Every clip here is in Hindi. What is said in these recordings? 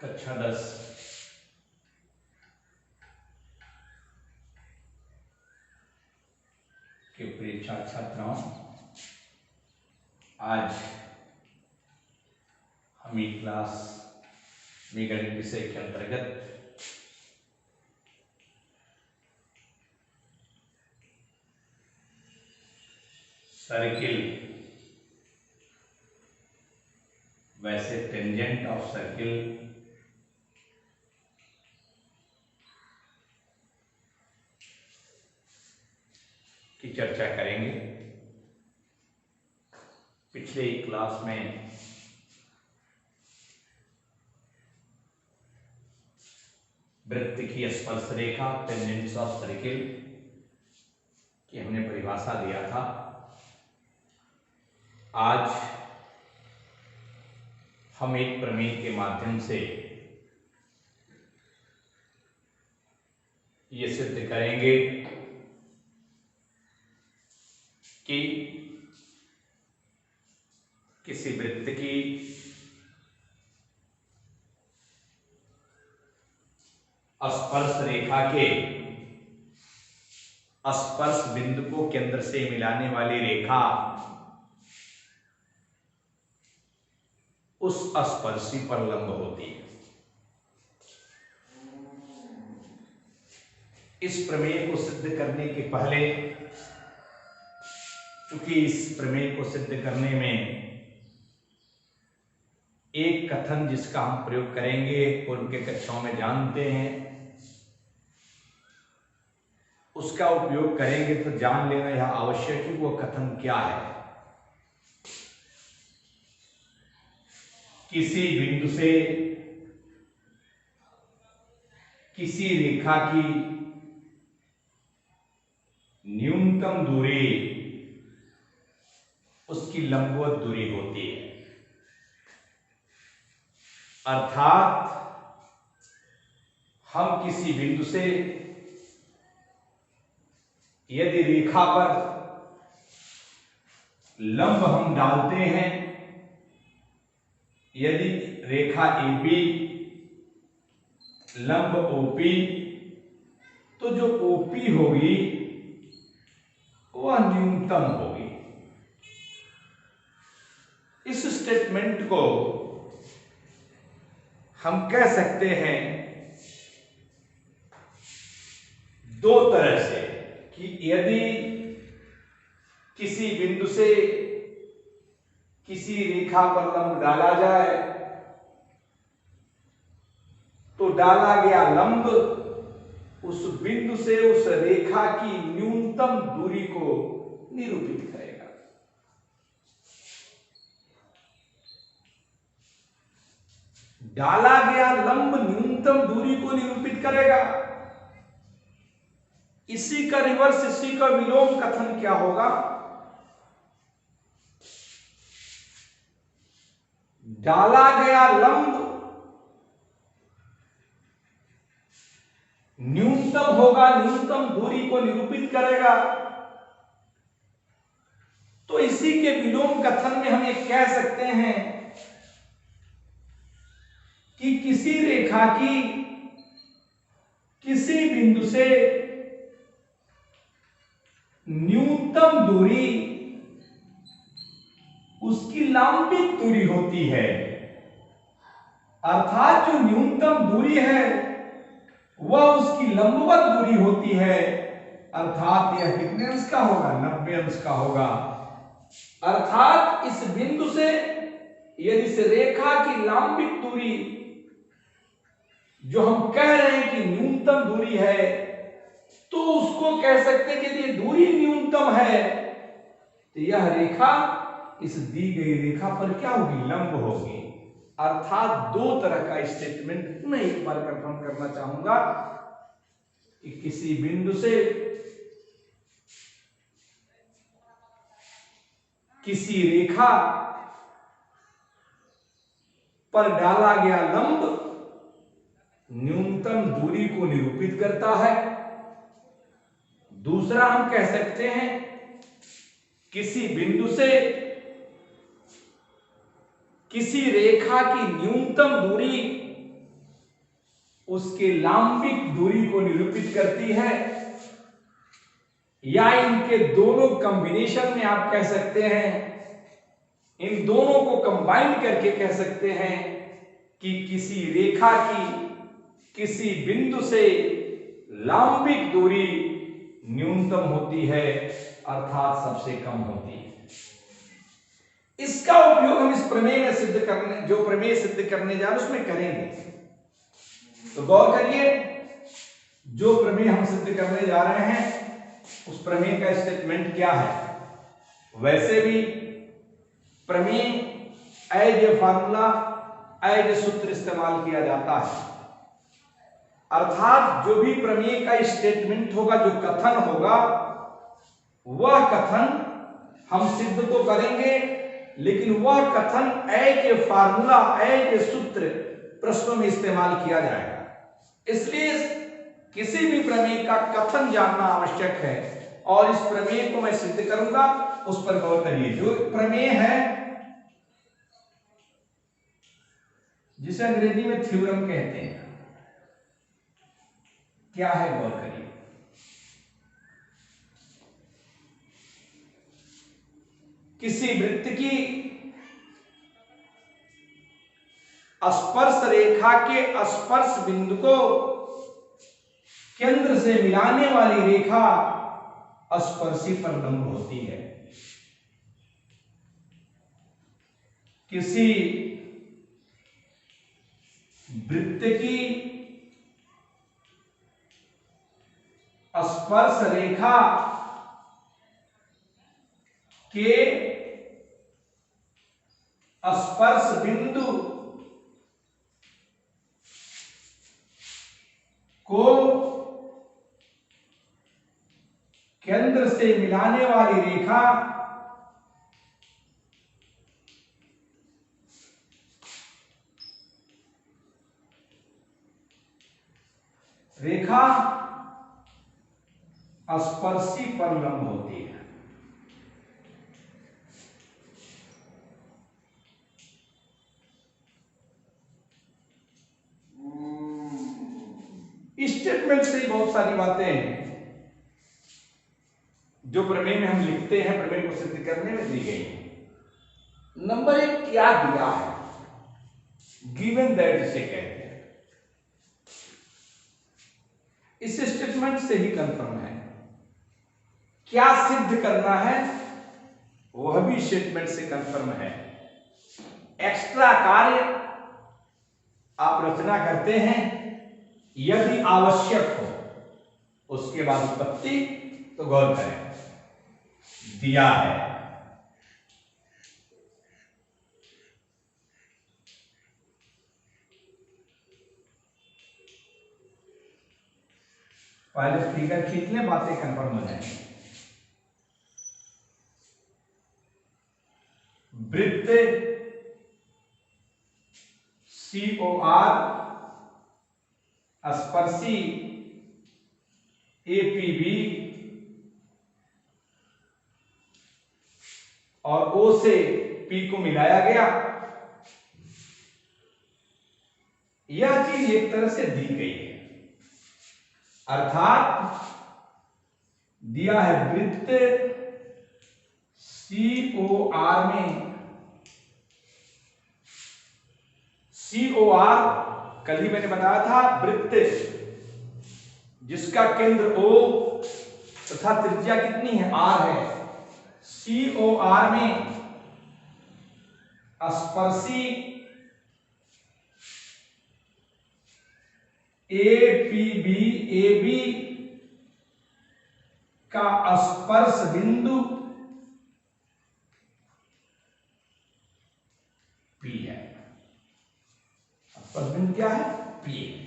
कक्षा 10 के प्रिय छात्र छात्राओं, आज हम एक क्लास में गणित विषय के अंतर्गत सर्किल वैसे टेंजेंट ऑफ सर्किल की चर्चा करेंगे। पिछले एक क्लास में वृत्त की स्पर्श रेखा टेंजेंट्स ऑफ सर्किल की हमने परिभाषा दिया था। आज हम एक प्रमेय के माध्यम से ये सिद्ध करेंगे कि किसी वृत्त की स्पर्श रेखा के स्पर्श बिंदु को केंद्र से मिलाने वाली रेखा उस स्पर्शी पर लंब होती है। इस प्रमेय को सिद्ध करने के पहले, चूंकि इस प्रमेय को सिद्ध करने में एक कथन जिसका हम प्रयोग करेंगे पूर्व के कक्षाओं में जानते हैं, उसका उपयोग करेंगे तो जान लेना यह आवश्यक है वो कथन क्या है। किसी बिंदु से किसी रेखा की न्यूनतम दूरी उसकी लंबवत दूरी होती है। अर्थात हम किसी बिंदु से यदि रेखा पर लंब हम डालते हैं, यदि रेखा AB लंब OP, तो जो OP होगी वह न्यूनतम होगी। इस स्टेटमेंट को हम कह सकते हैं दो तरह से कि यदि किसी बिंदु से किसी रेखा पर लंब डाला जाए तो डाला गया लंब उस बिंदु से उस रेखा की न्यूनतम दूरी को निरूपित करेगा। डाला गया लंब न्यूनतम दूरी को निरूपित करेगा। इसी का रिवर्स, इसी का विलोम कथन क्या होगा? डाला गया लंब न्यूनतम होगा, न्यूनतम दूरी को निरूपित करेगा। तो इसी के विलोम कथन में हम ये कह सकते हैं कि किसी रेखा की किसी बिंदु से न्यूनतम दूरी उसकी लंबित दूरी होती है। अर्थात जो न्यूनतम दूरी है वह उसकी लंबवत दूरी होती है। अर्थात यह कितने अंश का होगा? 90 अंश का होगा। अर्थात इस बिंदु से यदि इस रेखा की लंबित दूरी जो हम कह रहे हैं कि न्यूनतम दूरी है, तो उसको कह सकते हैं कि यदि दूरी न्यूनतम है तो यह रेखा इस दी गई रेखा पर क्या होगी? लंब होगी। अर्थात दो तरह का स्टेटमेंट मैं एक बार कंफर्म करना चाहूंगा कि किसी बिंदु से किसी रेखा पर डाला गया लंब न्यूनतम दूरी को निरूपित करता है। दूसरा हम कह सकते हैं किसी बिंदु से किसी रेखा की न्यूनतम दूरी उसके लांबिक दूरी को निरूपित करती है, या इनके दोनों कॉम्बिनेशन में आप कह सकते हैं, इन दोनों को कंबाइन करके कह सकते हैं कि किसी रेखा की किसी बिंदु से लांबिक दूरी न्यूनतम होती है, अर्थात सबसे कम होती है। इसका उपयोग हम इस प्रमेय में सिद्ध करने, जो प्रमेय सिद्ध करने जा रहे हैं उसमें करेंगे। तो गौर करिए, जो प्रमेय हम सिद्ध करने जा रहे हैं उस प्रमेय का स्टेटमेंट क्या है। वैसे भी प्रमेय as a formula, as a सूत्र इस्तेमाल किया जाता है, अर्थात जो भी प्रमेय का स्टेटमेंट होगा, जो कथन होगा, वह कथन हम सिद्ध तो करेंगे, लेकिन वह कथन as a formula, as a सूत्र प्रश्नों में इस्तेमाल किया जाएगा। इसलिए किसी भी प्रमेय का कथन जानना आवश्यक है, और इस प्रमेय को मैं सिद्ध करूंगा, उस पर गौर करिए। जो प्रमेय है जिसे अंग्रेजी में थ्योरम कहते हैं, क्या है गौर करिए। किसी वृत्त की स्पर्श रेखा के स्पर्श बिंदु को केंद्र से मिलाने वाली रेखा स्पर्शी पर लंब होती है। किसी वृत्त की स्पर्श रेखा के स्पर्श बिंदु को केंद्र से मिलाने वाली रेखा स्पर्शी पर लंब होती है। स्टेटमेंट से ही बहुत सारी बातें जो प्रमेय में हम लिखते हैं, प्रमेय को सिद्ध करने में दी गई है। नंबर एक, क्या दिया है, गिवन दैट इसे कहते हैं। इस स्टेटमेंट से ही कंफर्म है। क्या सिद्ध करना है, वह भी स्टेटमेंट से कंफर्म है। एक्स्ट्रा कार्य आप रचना करते हैं यदि आवश्यक हो, उसके बाद उत्पत्ति। तो गौर करें, दिया है, पहले फिगर खींच लें, बातें कंफर्म हो जाएंगी। वृत्त COR स्पर्शी APB और O से P को मिलाया गया। यह चीज एक तरह से दी गई है, अर्थात दिया है वृत्त COR में, COR कल ही मैंने बताया था, वृत्त जिसका केंद्र O तथा त्रिज्या कितनी है, R है। COR में स्पर्शी APB AB का स्पर्श बिंदु P है। स्पर्श बिंदु क्या है, P है।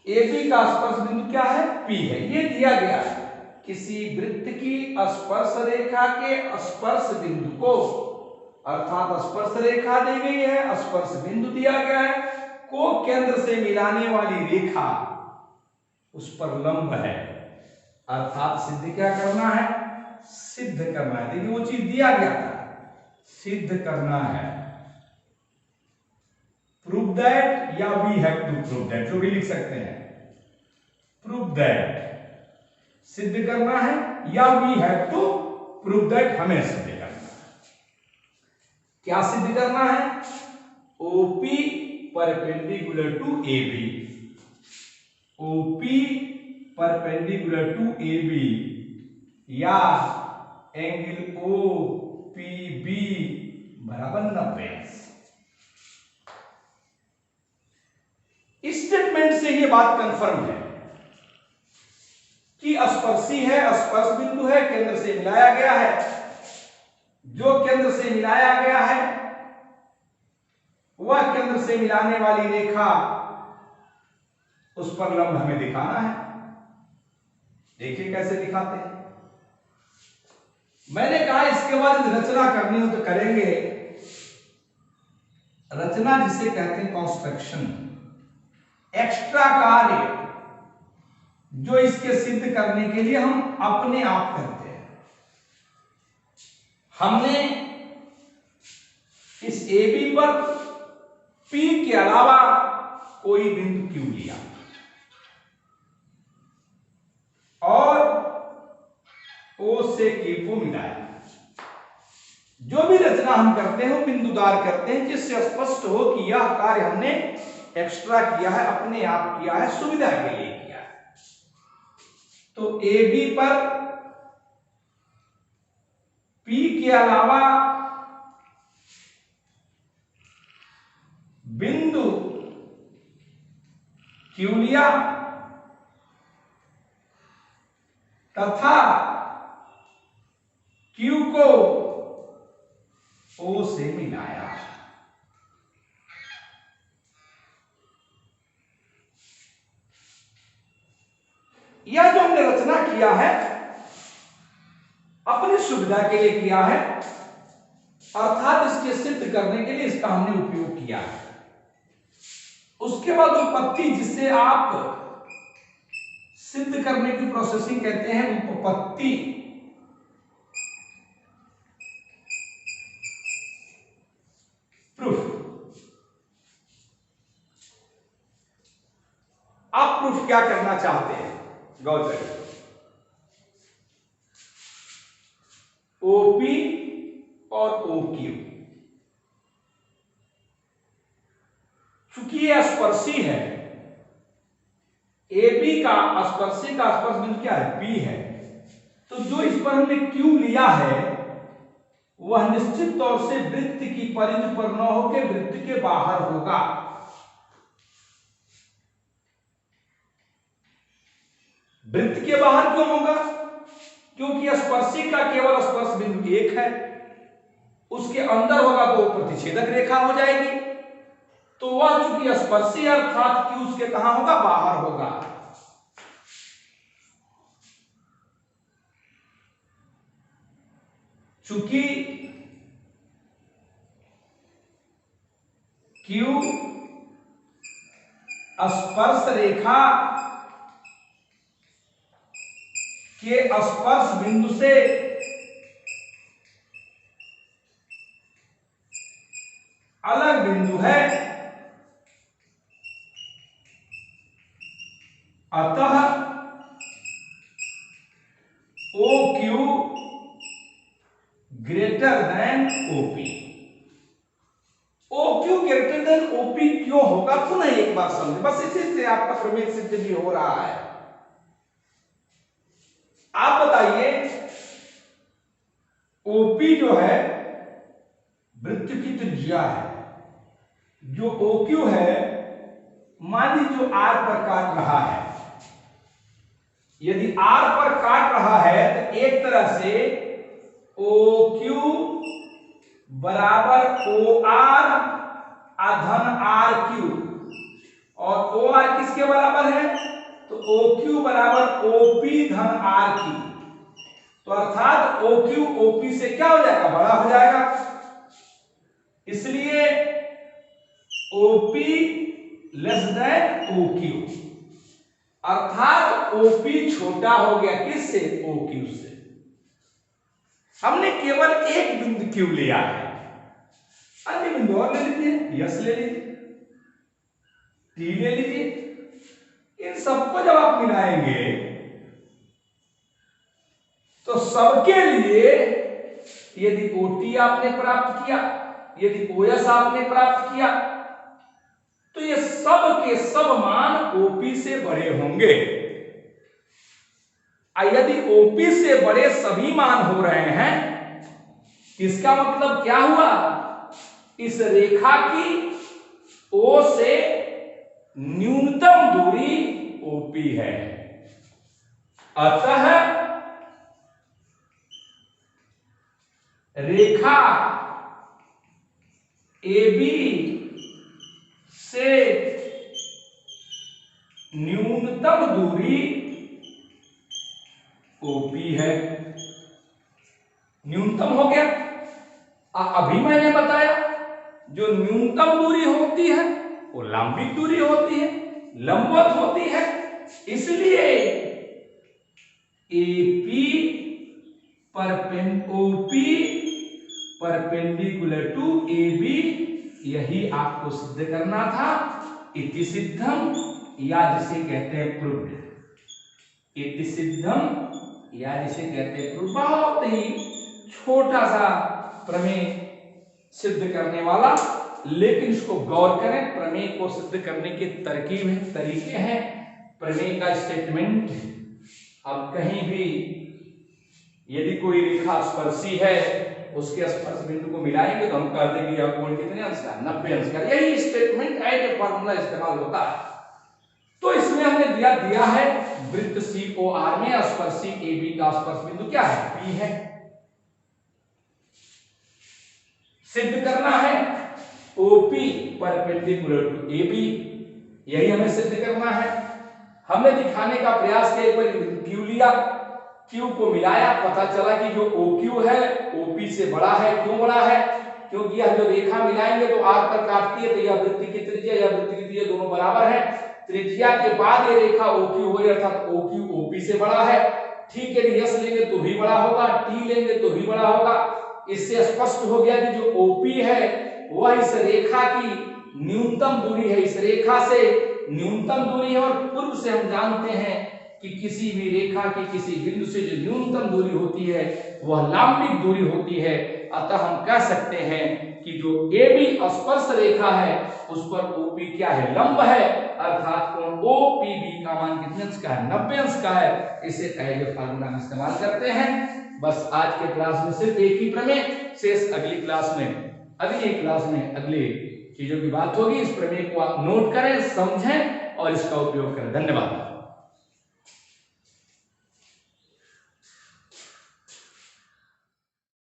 AB का स्पर्श बिंदु क्या है, P है। ये दिया गया है। किसी वृत्त की स्पर्श रेखा के स्पर्श बिंदु को, अर्थात स्पर्श रेखा दी गई है, स्पर्श बिंदु दिया गया है, को केंद्र से मिलाने वाली रेखा उस पर लंब है। अर्थात सिद्ध क्या करना है, सिद्ध करना है। देखिए वो चीज दिया गया था, सिद्ध करना है, प्रूव दैट या we have to prove that, जो भी लिख सकते हैं। प्रूव दैट सिद्ध करना है, या we have to prove that हमें सिद्ध करना है। क्या सिद्ध करना है? OP perpendicular to A B, OP perpendicular to A B, या एंगल ओ पी बी बराबर 90। इस स्टेटमेंट से यह बात कंफर्म है कि स्पर्शी है, स्पर्श बिंदु है, केंद्र से मिलाया गया है। जो केंद्र से मिलाया गया है वह केंद्र से मिलाने वाली रेखा, उस पर लंब हमें दिखाना है। देखिए कैसे दिखाते हैं। मैंने कहा इसके बाद यदि रचना करनी हो तो करेंगे। रचना जिसे कहते हैं कंस्ट्रक्शन, एक्स्ट्रा कार्य जो इसके सिद्ध करने के लिए हम अपने आप करते हैं। हमने इस AB पर P के अलावा कोई बिंदु Q लिया और O से Q को मिलाया। जो भी रचना हम करते हैं वो बिंदुदार करते हैं, जिससे स्पष्ट हो कि यह कार्य हमने एक्स्ट्रा किया है, अपने आप किया है, सुविधा के लिए किया है। तो AB पर P के अलावा बिंदु Q लिया तथा Q को O से मिलाया। यह जो हमने रचना किया है अपनी सुविधा के लिए किया है, अर्थात इसके सिद्ध करने के लिए इसका हमने उपयोग किया है। उसके बाद उपपत्ति, जिसे आप सिद्ध करने की प्रोसेसिंग कहते हैं, उपपत्ति, प्रूफ। आप प्रूफ क्या करना चाहते हैं? गौर करिए। OP और OQ, चूंकि यह स्पर्शी है, AB का स्पर्शी का स्पर्श बिंदु क्या है? P है। तो जो इस पर हमने Q लिया है वह निश्चित तौर से वृत्त की परिधि पर न होकर वृत्त के बाहर होगा। वृत्त के बाहर क्यों होगा? क्योंकि स्पर्शी का केवल स्पर्श बिंदु 1 है, उसके अंदर होगा तो प्रतिच्छेदक रेखा हो जाएगी। तो वह चूंकि स्पर्शी अर्थात कि उसके कहां होगा? बाहर होगा। चूंकि Q स्पर्श रेखा के स्पर्श बिंदु से अलग बिंदु है, अतः OQ greater than OP। OQ greater than OP क्यों होगा? पुनः एक बार समझे, बस इसी से आपका प्रमेय सिद्ध भी हो रहा है। आप बताइए, OP जो है वृत्त की त्रिज्या है, जो OQ है मान लीजिए जो R पर काट रहा है। यदि R पर काट रहा है तो एक तरह से OQ बराबर OR धन RQ, और OR किसके बराबर है? तो OQ बराबर OP धन RQ। तो अर्थात OQ OP से क्या हो जाएगा? बड़ा हो जाएगा। इसलिए OP लेस देन OQ, अर्थात OP छोटा हो गया किससे? OQ से। हमने केवल एक बिंदु Q लिया है, अन्य बिंदु और ले लीजिए, यस ले लीजिए। टी ले लीजिए। इन सबको जब आप मिलाएंगे तो सबके लिए यदि OT आपने प्राप्त किया, यदि OS आपने प्राप्त किया, तो ये सब के सब मान OP से बड़े होंगे। यदि OP से बड़े सभी मान हो रहे हैं, इसका मतलब क्या हुआ? इस रेखा की O से न्यूनतम दूरी OP है। अतः रेखा AB से न्यूनतम दूरी OP है। न्यूनतम हो गया। अभी मैंने बताया जो न्यूनतम दूरी होती है वो लंबित दूरी होती है, लंबवत होती है। इसलिए OP परपेंडिकुलर टू AB, यही आपको सिद्ध करना था। इति सिद्धम, या जिसे कहते हैं प्रूव्ड। इति सिद्धम, या जिसे कहते हैं प्रूव्ड। बहुत ही छोटा सा प्रमेय सिद्ध करने वाला, लेकिन इसको गौर करें। प्रमेय को सिद्ध करने के तरकीब है, तरीके हैं। प्रमेय का स्टेटमेंट, अब कहीं भी यदि कोई रेखा स्पर्शी है, उसके स्पर्श बिंदु को मिलाएंगे तो हम कहते हैं कि यह कोण कितने अंश का? 90 अंश का। यही स्टेटमेंट है, फॉर्मूला इस्तेमाल होता है। तो इसमें हमने दिया है वृत्त COR में स्पर्शी AB का स्पर्श बिंदु क्या है? P है। सिद्ध करना है OP परपेंडिकुलर टू AB, यही हमें सिद्ध करना है। हमने दिखाने का प्रयास किया, एक बार Q लिया, Q को मिलाया, पता चला कि जो OQ है OP से बड़ा है। क्यों बड़ा है? क्योंकि यह जो रेखा मिलाएंगे तो R पर काटती है, तो यह वृत्त की त्रिज्या या वृत्त की त्रिज्या दोनों बराबर है। त्रिज्या के बाद ये रेखा OQ हो रही है, अर्थात OQ OP से बड़ा है। ठीक है, यस लेंगे तो भी बड़ा होगा, T लेंगे तो भी बड़ा होगा। इससे स्पष्ट हो गया कि जो OP है वह इस रेखा की न्यूनतम दूरी है, इस रेखा से न्यूनतम दूरी है। और पूर्व से हम जानते हैं कि किसी भी रेखा की किसी बिंदु से जो न्यूनतम दूरी होती है वह लंबित दूरी होती है। अतः हम कह सकते हैं कि जो AB स्पर्श रेखा है उस पर OP क्या है? लंब है। अर्थात कोण OPB का मान कितने अंश का है? 90 अंश का है। इसे एज फार्मूला में इस्तेमाल करते हैं। बस आज के क्लास में सिर्फ एक ही प्रमेय, शेष अगली क्लास में, अगली क्लास में अगली चीजों की बात होगी। इस प्रमेय को आप नोट करें, समझें और इसका उपयोग करें। धन्यवाद।